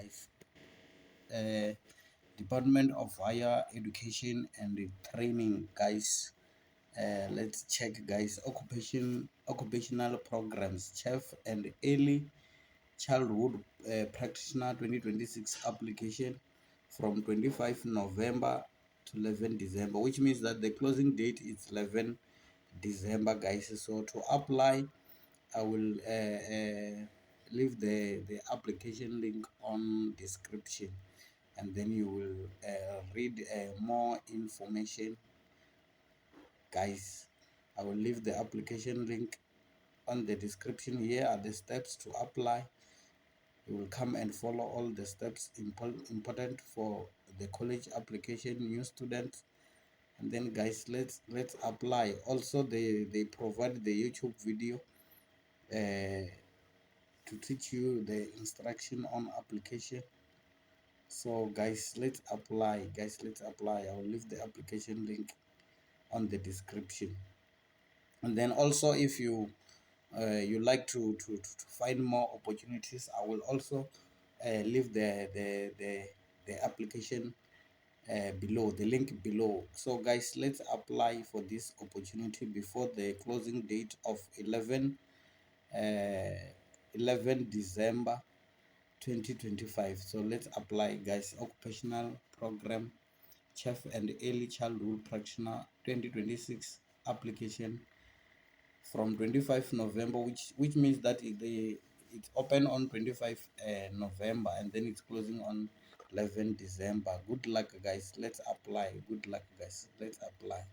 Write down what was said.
guys. Department of Higher Education and Training, guys. Let's check, guys. Occupational programs, chef and early childhood practitioner 2026 application from 25 November to 11 December, which means that the closing date is 11 December, guys. So to apply, I will leave the application link on description, and then you will read more information, guys. I will leave the application link on the description. Here are the steps to apply. You will come and follow all the steps important for the college application, new students. And then, guys, let's apply. Also, they provide the YouTube video to teach you the instruction on application. So, guys, let's apply. Guys, let's apply. I will leave the application link on the description. And then also, if you you like to find more opportunities, I will also leave the application below, the link below. So guys, let's apply for this opportunity before the closing date of 11 December 2025. So let's apply, guys. Occupational program, chef and early childhood practitioner 2026 application from 25 November, which means that it's open on 25 November, and then it's closing on 11 December. Good luck, guys. Let's apply. Good luck, guys. Let's apply.